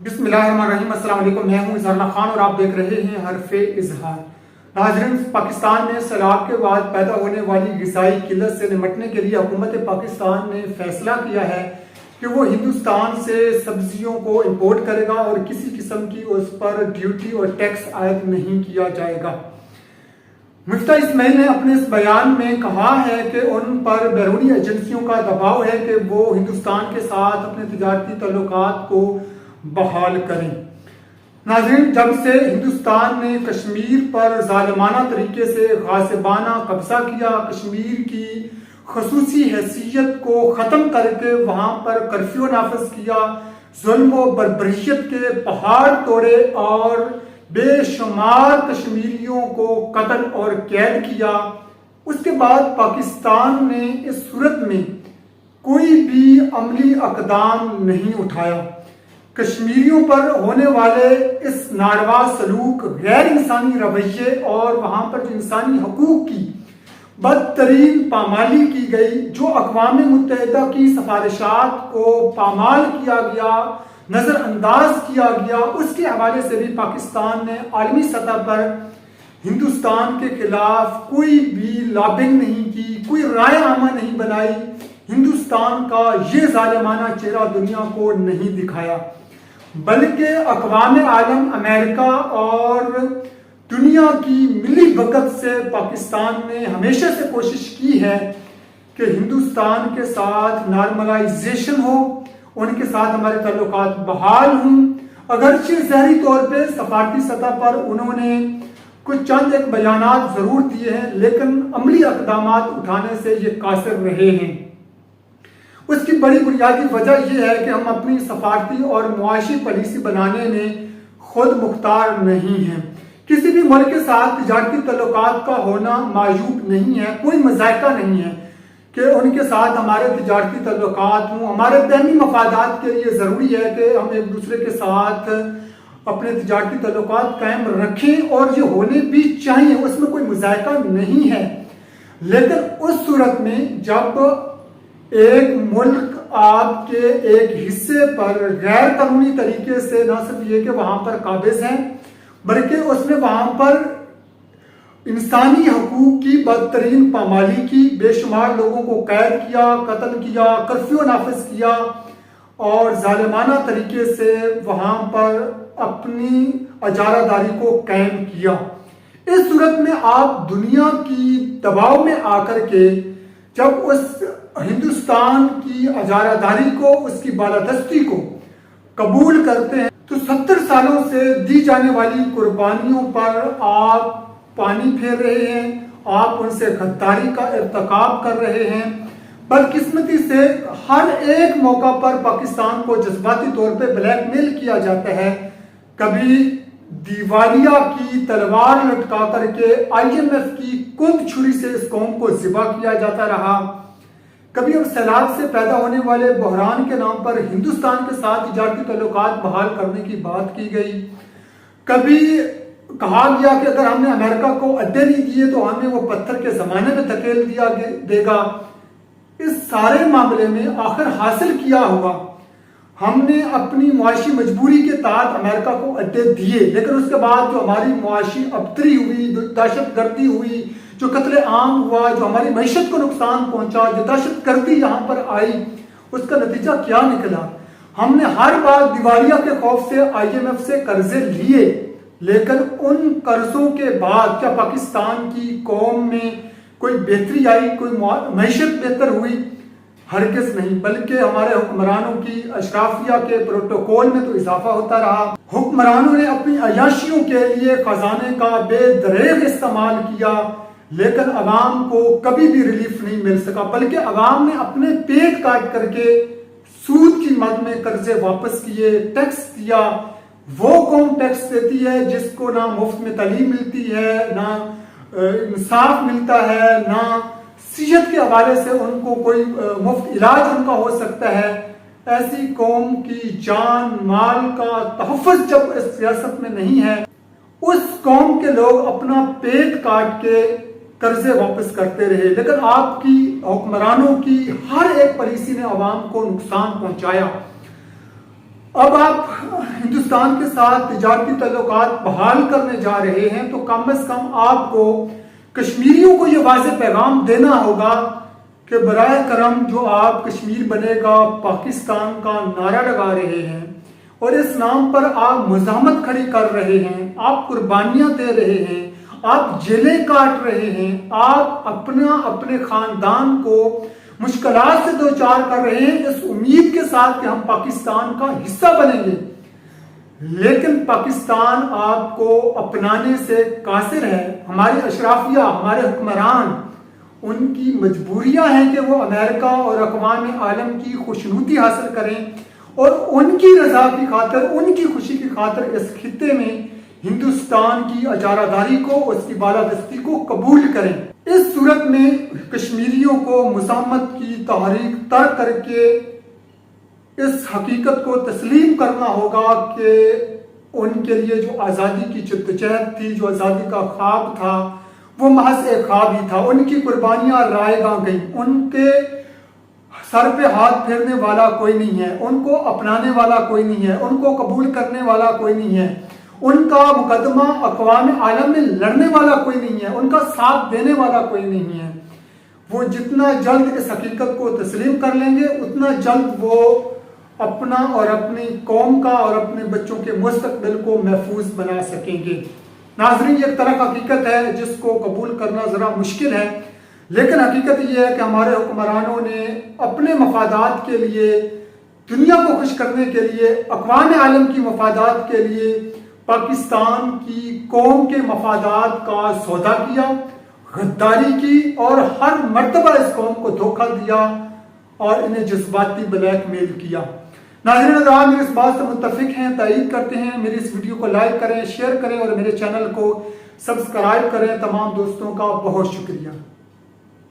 بسم اللہ الرحمن الرحیم۔ السلام علیکم، میں ہوں اظہار خان اور آپ دیکھ رہے ہیں حرف اظہار۔ ناظرین، پاکستان میں سیلاب کے بعد پیدا ہونے والی غذائی قلت سے نمٹنے کے لیے حکومت پاکستان نے فیصلہ کیا ہے کہ وہ ہندوستان سے سبزیوں کو امپورٹ کرے گا اور کسی قسم کی اس پر ڈیوٹی اور ٹیکس عائد نہیں کیا جائے گا۔ مفتیٰ اسماعیل نے اپنے اس بیان میں کہا ہے کہ ان پر بیرونی ایجنسیوں کا دباؤ ہے کہ وہ ہندوستان کے ساتھ اپنے تجارتی تعلقات کو بحال کریں۔ ناظرین، جب سے ہندوستان نے کشمیر پر ظالمانہ طریقے سے غاصبانہ قبضہ کیا، کشمیر کی خصوصی حیثیت کو ختم کر کے وہاں پر کرفیو نافذ کیا، ظلم و بربریت کے پہاڑ توڑے اور بے شمار کشمیریوں کو قتل اور قید کیا، اس کے بعد پاکستان نے اس صورت میں کوئی بھی عملی اقدام نہیں اٹھایا۔ کشمیریوں پر ہونے والے اس ناروا سلوک، غیر انسانی رویے اور وہاں پر جو انسانی حقوق کی بدترین پامالی کی گئی، جو اقوام متحدہ کی سفارشات کو پامال کیا گیا، نظر انداز کیا گیا، اس کے حوالے سے بھی پاکستان نے عالمی سطح پر ہندوستان کے خلاف کوئی بھی لابنگ نہیں کی، کوئی رائے عامہ نہیں بنائی، ہندوستان کا یہ ظالمانہ چہرہ دنیا کو نہیں دکھایا، بلکہ اقوام عالم، امریکہ اور دنیا کی ملی بھگت سے پاکستان نے ہمیشہ سے کوشش کی ہے کہ ہندوستان کے ساتھ نارملائزیشن ہو، ان کے ساتھ ہمارے تعلقات بحال ہوں۔ اگرچہ ظاہری طور پہ سفارتی سطح پر انہوں نے کچھ چند ایک بیانات ضرور دیے ہیں، لیکن عملی اقدامات اٹھانے سے یہ قاصر رہے ہیں۔ اس کی بڑی بنیادی وجہ یہ ہے کہ ہم اپنی سفارتی اور معاشی پالیسی بنانے میں خود مختار نہیں ہیں۔ کسی بھی ملک کے ساتھ تجارتی تعلقات کا ہونا معیوب نہیں ہے، کوئی مذائقہ نہیں ہے کہ ان کے ساتھ ہمارے تجارتی تعلقات ہوں۔ ہمارے باہمی مفادات کے لیے ضروری ہے کہ ہم ایک دوسرے کے ساتھ اپنے تجارتی تعلقات قائم رکھیں اور یہ ہونے بھی چاہیے، اس میں کوئی مذائقہ نہیں ہے۔ لیکن اس صورت میں جب ایک ملک آپ کے ایک حصے پر غیر قانونی طریقے سے نہ صرف یہ کہ وہاں پر قابض ہیں، بلکہ اس نے وہاں پر انسانی حقوق کی بدترین پامالی کی، بے شمار لوگوں کو قید کیا، قتل کیا، کرفیو نافذ کیا اور ظالمانہ طریقے سے وہاں پر اپنی اجارہ داری کو قائم کیا، اس صورت میں آپ دنیا کی دباؤ میں آ کر کے جب اس ہندوستان کی اجارہ داری کو، اس کی بالادستی کو قبول کرتے ہیں تو 70 سالوں سے دی جانے والی قربانیوں پر آپ پانی پھیر رہے ہیں، آپ ان سے غداری کا ارتکاب کر رہے ہیں۔ بدقسمتی سے ہر ایک موقع پر پاکستان کو جذباتی طور پہ بلیک میل کیا جاتا ہے، کبھی دیوالیہ کی تلوار لٹکا کر کے IMF کی کند چھری سے اس قوم کو ذبح کیا جاتا رہا، کبھی اب سیلاب سے پیدا ہونے والے بحران کے نام پر ہندوستان کے ساتھ تجارتی تعلقات بحال کرنے کی بات کی گئی، کبھی کہا گیا کہ اگر ہم نے امریکہ کو اڈے نہیں دیے تو ہمیں وہ پتھر کے زمانے میں دھکیل دے گا۔ اس سارے معاملے میں آخر حاصل کیا ہوا، ہم نے اپنی معاشی مجبوری کے تحت امریکہ کو اڈے دیے، لیکن اس کے بعد جو ہماری معاشی ابتری ہوئی، دہشت گردی ہوئی، جو قتل عام ہوا، جو ہماری معیشت کو نقصان پہنچا، جو دہشت گردی یہاں پر آئی، اس کا نتیجہ کیا نکلا؟ ہم نے ہر بار دیوالیہ کے خوف سے IMF سے قرضے لیے، لیکن ان قرضوں کے بعد کیا پاکستان کی قوم میں کوئی بہتری آئی، کوئی معیشت بہتر ہوئی؟ ہرگز نہیں، بلکہ ہمارے حکمرانوں کی اشرافیہ کے پروٹوکول میں تو اضافہ ہوتا رہا۔ حکمرانوں نے اپنی عیاشیوں کے لیے خزانے کا بے دریغ استعمال کیا، لیکن عوام کو کبھی بھی ریلیف نہیں مل سکا، بلکہ عوام نے اپنے پیٹ کاٹ کر کے سود کی مد میں قرضے واپس کیے، ٹیکس دیا۔ وہ قوم ٹیکس دیتی ہے جس کو نہ مفت میں تعلیم ملتی ہے، نہ انصاف ملتا ہے، نہ صحت کے حوالے سے ان کو کوئی مفت علاج ان کا ہو سکتا ہے۔ ایسی قوم کی جان مال کا تحفظ جب اس سیاست میں نہیں ہے، اس قوم کے لوگ اپنا پیٹ کاٹ کے قرضے واپس کرتے رہے، لیکن آپ کی حکمرانوں کی ہر ایک پالیسی نے عوام کو نقصان پہنچایا۔ اب آپ ہندوستان کے ساتھ تجارتی تعلقات بحال کرنے جا رہے ہیں تو کم از کم آپ کو کشمیریوں کو یہ واضح پیغام دینا ہوگا کہ برائے کرم جو آپ کشمیر بنے گا پاکستان کا نعرہ لگا رہے ہیں اور اس نام پر آپ مزاحمت کھڑی کر رہے ہیں، آپ قربانیاں دے رہے ہیں، آپ جیلیں کاٹ رہے ہیں، آپ اپنے خاندان کو مشکلات سے دوچار کر رہے ہیں اس امید کے ساتھ کہ ہم پاکستان کا حصہ بنیں گے، لیکن پاکستان آپ کو اپنانے سے قاصر ہے۔ ہماری اشرافیہ، ہمارے حکمران، ان کی مجبوریاں ہیں کہ وہ امریکہ اور اقوام عالم کی خوشنودی حاصل کریں اور ان کی رضا کی خاطر، ان کی خوشی کی خاطر اس خطے میں ہندوستان کی اجارہ داری کو، اس کی بالادستی کو قبول کریں۔ اس صورت میں کشمیریوں کو مزاحمت کی تحریک ترک کر کے اس حقیقت کو تسلیم کرنا ہوگا کہ ان کے لیے جو آزادی کی جدوجہد تھی، جو آزادی کا خواب تھا، وہ محض ایک خواب ہی تھا۔ ان کی قربانیاں رائے گاں گئیں، ان کے سر پہ ہاتھ پھیرنے والا کوئی نہیں ہے، ان کو اپنانے والا کوئی نہیں ہے، ان کو قبول کرنے والا کوئی نہیں ہے، ان کا مقدمہ اقوام عالم میں لڑنے والا کوئی نہیں ہے، ان کا ساتھ دینے والا کوئی نہیں ہے۔ وہ جتنا جلد اس حقیقت کو تسلیم کر لیں گے اتنا جلد وہ اپنا اور اپنی قوم کا اور اپنے بچوں کے مستقبل کو محفوظ بنا سکیں گے۔ ناظرین، یہ ایک طرح کا حقیقت ہے جس کو قبول کرنا ذرا مشکل ہے، لیکن حقیقت یہ ہے کہ ہمارے حکمرانوں نے اپنے مفادات کے لیے، دنیا کو خوش کرنے کے لیے، اقوام عالم کی مفادات کے لیے پاکستان کی قوم کے مفادات کا سودا کیا، غداری کی اور ہر مرتبہ اس قوم کو دھوکہ دیا اور انہیں جذباتی بلیک میل کیا۔ ناظرین، اگر آپ میرے اس بات سے متفق ہیں، تائید کرتے ہیں، میری اس ویڈیو کو لائک کریں، شیئر کریں اور میرے چینل کو سبسکرائب کریں۔ تمام دوستوں کا بہت شکریہ۔